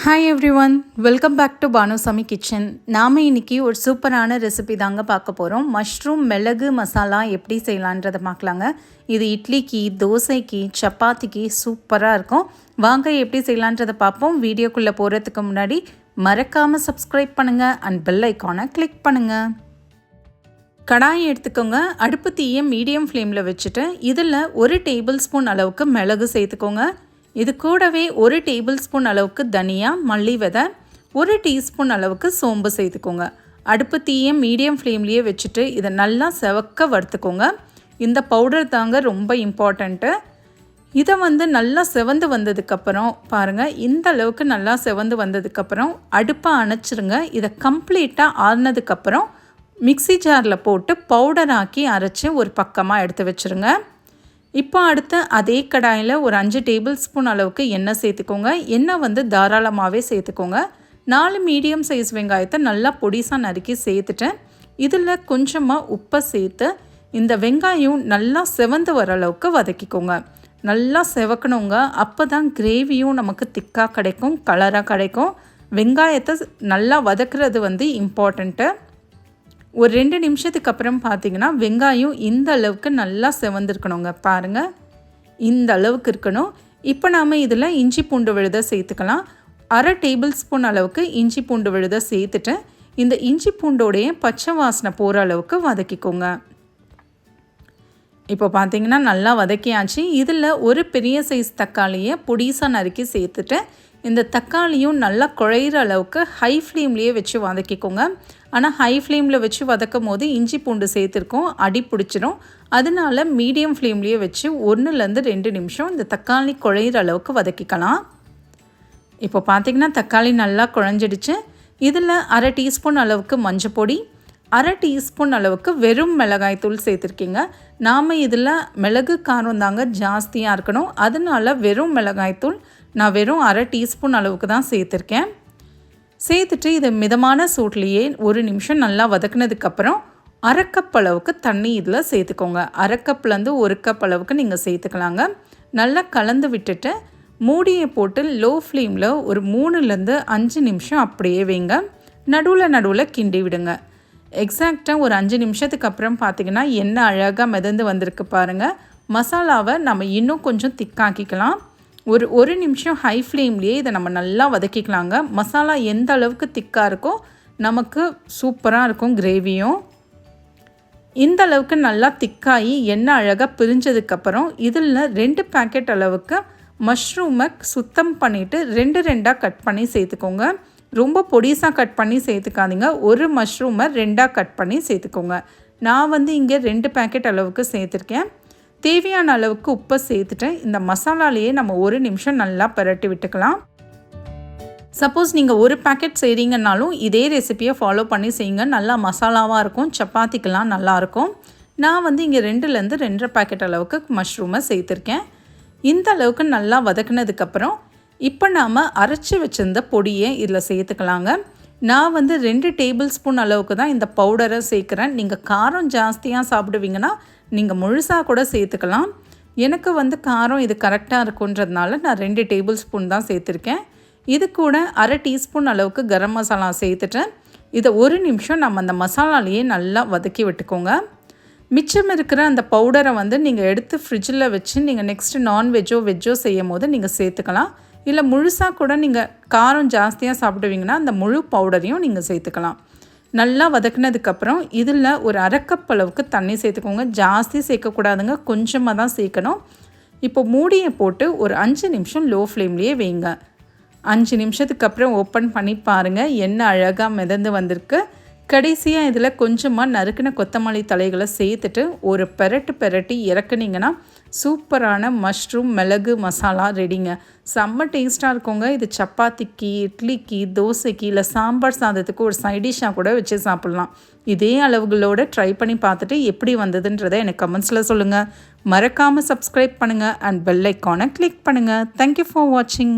Hi everyone, welcome back to Bhanusamy kitchen. நாம் இன்றைக்கி ஒரு சூப்பரான ரெசிபி தாங்க பார்க்க போகிறோம். மஷ்ரூம் மிளகு மசாலா எப்படி செய்யலான்றதை பார்க்கலாங்க. இது இட்லிக்கு, தோசைக்கு, சப்பாத்திக்கு சூப்பராக இருக்கும். வாங்க எப்படி செய்யலான்றதை பார்ப்போம். வீடியோக்குள்ளே போகிறதுக்கு முன்னாடி மறக்காமல் சப்ஸ்கிரைப் பண்ணுங்கள் அண்ட் பெல் ஐக்கானை கிளிக் பண்ணுங்கள். கடாயை எடுத்துக்கோங்க. அடுப்பு தீயை மீடியம் ஃப்ளேமில் வச்சுட்டு இதில் 1 டேபிள் ஸ்பூன் அளவுக்கு மிளகு சேர்த்துக்கோங்க. இது கூடவே 1 டேபிள் ஸ்பூன் அளவுக்கு தனியா, மல்லி விதை, 1 டீஸ்பூன் அளவுக்கு சோம்பு சேர்த்துக்கோங்க. அடுப்பு தீயை மீடியம் ஃப்ளேம்லேயே வச்சுட்டு இதை நல்லா செவக்க வறுத்துக்கோங்க. இந்த பவுடர் தாங்க ரொம்ப இம்பார்ட்டண்ட்டு. இதை நல்லா செவந்து வந்ததுக்கப்புறம் பாருங்கள், இந்த அளவுக்கு நல்லா செவந்து வந்ததுக்கப்புறம் அடுப்பை அணைச்சிருங்க. இதை கம்ப்ளீட்டாக ஆறுனதுக்கப்புறம் மிக்ஸி ஜாரில் போட்டு பவுடராக்கி அரைச்சி ஒரு பக்கமாக எடுத்து வச்சுருங்க. இப்போ அடுத்து அதே கடாயில் ஒரு 5 டேபிள் ஸ்பூன் அளவுக்கு எண்ணெய் சேர்த்துக்கோங்க. எண்ணெய் தாராளமாகவே சேர்த்துக்கோங்க. 4 மீடியம் சைஸ் வெங்காயத்தை நல்லா பொடிசாக நறுக்கி சேர்த்துட்டேன். இதில் கொஞ்சமாக உப்பை சேர்த்து இந்த வெங்காயம் நல்லா செவந்து வர அளவுக்கு வதக்கிக்கோங்க. நல்லா செவக்கணுங்க. அப்போ தான் கிரேவியும் நமக்கு திக்காக கிடைக்கும், கலராக கிடைக்கும். வெங்காயத்தை நல்லா வதக்குறது இம்பார்ட்டண்ட்டு. ஒரு 2 நிமிஷத்துக்கு அப்புறம் பார்த்திங்கன்னா வெங்காயம் இந்த அளவுக்கு நல்லா செவந்திருக்கணுங்க. பாருங்கள், இந்த அளவுக்கு இருக்கணும். இப்போ நாம் இதில் இஞ்சி பூண்டு விழுதை சேர்த்துக்கலாம். 1/2 டேபிள் ஸ்பூன் அளவுக்கு இஞ்சி பூண்டு விழுதை சேர்த்துட்டு இந்த இஞ்சி பூண்டோடைய பச்சை வாசனை போகிற அளவுக்கு வதக்கிக்கோங்க. இப்போ பார்த்திங்கன்னா நல்லா வதக்கியாச்சு. இதில் ஒரு பெரிய சைஸ் தக்காளியை பொடிசாக நறுக்கி சேர்த்துட்டு இந்த தக்காளியும் நல்லா குழையிற அளவுக்கு ஹை ஃப்ளேம்லேயே வச்சு வதக்கிக்கோங்க. ஆனால் ஹை ஃப்ளேமில் வச்சு வதக்கும் போது இஞ்சி பூண்டு சேர்த்துருக்கோம், அடி பிடிச்சிரும். அதனால மீடியம் ஃப்ளேம்லேயே வச்சு 1லேருந்து 2 நிமிஷம் இந்த தக்காளி குழையிற அளவுக்கு வதக்கிக்கலாம். இப்போ பார்த்திங்கன்னா தக்காளி நல்லா குழஞ்சிடுச்சு. இதில் 1/2 டீஸ்பூன் அளவுக்கு மஞ்சள் பொடி, 1/2 டீஸ்பூன் அளவுக்கு வெறும் மிளகாய்த்தூள் சேர்த்துருக்கீங்க. நாம் இதில் மிளகு காரம் தாங்க ஜாஸ்தியாக இருக்கணும். அதனால வெறும் மிளகாய்த்தூள் நான் வெறும் 1/2 டீஸ்பூன் அளவுக்கு தான் சேர்த்துருக்கேன். சேர்த்துட்டு இதை மிதமான சூட்லேயே 1 நிமிஷம் நல்லா வதக்குனதுக்கப்புறம் 1/2 கப் அளவுக்கு தண்ணி இதில் சேர்த்துக்கோங்க. 1/2 கப்லேருந்து 1 கப் அளவுக்கு நீங்கள் சேர்த்துக்கலாங்க. நல்லா கலந்து விட்டுட்டு மூடியை போட்டு லோ ஃப்ளேமில் ஒரு 3லேருந்து 5 நிமிஷம் அப்படியே வைங்க. நடுவில் கிண்டி விடுங்க. எக்ஸாக்டாக ஒரு 5 நிமிஷத்துக்கு அப்புறம் பார்த்திங்கன்னா எண்ணெய் அழகாக மிதந்து வந்திருக்கு பாருங்கள். மசாலாவை நம்ம இன்னும் கொஞ்சம் திக்காக்கிக்கலாம். ஒரு நிமிஷம் ஹை ஃப்ளேம்லேயே இதை நம்ம நல்லா வதக்கிக்கலாங்க. மசாலா எந்த அளவுக்கு திக்காக இருக்கோ நமக்கு சூப்பராக இருக்கும் கிரேவியும். இந்த அளவுக்கு நல்லா திக்காகி எண்ணெய் அழகாக பிரிஞ்சதுக்கப்புறம் இதில் 2 பேக்கெட் அளவுக்கு மஷ்ரூமை சுத்தம் பண்ணிவிட்டு 2 கட் பண்ணி சேர்த்துக்கோங்க. ரொம்ப பொடிசாக கட் பண்ணி சேர்த்துக்காதீங்க. ஒரு மஷ்ரூமை 2 கட் பண்ணி சேர்த்துக்கோங்க. நான் இங்கே 2 பேக்கெட் அளவுக்கு சேர்த்துருக்கேன். தேவையான அளவுக்கு உப்பை சேர்த்துட்டு இந்த மசாலாலேயே நம்ம 1 நிமிஷம் நல்லா பரட்டி விட்டுக்கலாம். சப்போஸ் நீங்கள் 1 பேக்கெட் செய்கிறீங்கன்னாலும் இதே ரெசிப்பியை ஃபாலோ பண்ணி செய்யுங்க. நல்லா மசாலாவாக இருக்கும், சப்பாத்திக்கெலாம் நல்லாயிருக்கும். நான் இங்கே 2லேருந்து 2.5 பேக்கெட் அளவுக்கு மஷ்ரூமை சேர்த்துருக்கேன். இந்த அளவுக்கு நல்லா வதக்குனதுக்கப்புறம் இப்போ நாம் அரைச்சி வச்சுருந்த பொடியை இதில் சேர்த்துக்கலாங்க. நான் 2 டேபிள் ஸ்பூன் அளவுக்கு தான் இந்த பவுடரை சேர்க்குறேன். நீங்கள் காரம் ஜாஸ்தியாக சாப்பிடுவீங்கன்னா நீங்கள் முழுசாக கூட சேர்த்துக்கலாம். எனக்கு காரம் இது கரெக்டாக இருக்குன்றதுனால நான் 2 டேபிள் ஸ்பூன் தான் சேர்த்துருக்கேன். இது கூட 1/2 டீஸ்பூன் அளவுக்கு கரம் மசாலா சேர்த்துட்டு இதை 1 நிமிஷம் நம்ம அந்த மசாலாலேயே நல்லா வதக்கி விட்டுக்கோங்க. மிச்சம் இருக்கிற அந்த பவுடரை நீங்கள் எடுத்து ஃப்ரிட்ஜில் வச்சு நீங்கள் நெக்ஸ்ட்டு நான்வெஜ்ஜோ வெஜ்ஜோ செய்யும் போது நீங்கள் சேர்த்துக்கலாம். இல்லை முழுசாக கூட நீங்கள் காரம் ஜாஸ்தியாக சாப்பிடுவீங்கன்னா அந்த முழு பவுடரையும் நீங்கள் சேர்த்துக்கலாம். நல்லா வதக்குனதுக்கப்புறம் இதில் ஒரு 1/2 கப் அளவுக்கு தண்ணி சேர்த்துக்கோங்க. ஜாஸ்தி சேர்க்கக்கூடாதுங்க, கொஞ்சமாக தான் சேர்க்கணும். இப்போ மூடியை போட்டு ஒரு 5 நிமிஷம் லோ ஃப்ளேம்லேயே வைங்க. 5 நிமிஷத்துக்கு அப்புறம் ஓப்பன் பண்ணி பாருங்கள், எண்ணெய் அழகாக மிதந்து வந்திருக்கு. கடைசியாக இதில் கொஞ்சமாக நறுக்கின கொத்தமல்லி தலைகளை சேர்த்துட்டு ஒரு பெரட்டி இறக்குனீங்கன்னா சூப்பரான மஷ்ரூம் மிளகு மசாலா ரெடிங்க. செம்ம டேஸ்ட்டாக இருக்குங்க. இது சப்பாத்திக்கு, இட்லிக்கு, தோசைக்கு, இல்லை சாம்பார் சாதத்துக்கு ஒரு சைடிஷ்ஷாக கூட வச்சு சாப்பிட்லாம். இதே அளவுகளோடு ட்ரை பண்ணி பார்த்துட்டு எப்படி வந்ததுன்றதை எனக்கு கமெண்ட்ஸில் சொல்லுங்கள். மறக்காமல் சப்ஸ்கிரைப் பண்ணுங்கள் அண்ட் பெல் ஐக்கானை கிளிக் பண்ணுங்கள். தேங்க்யூ ஃபார் வாட்சிங்.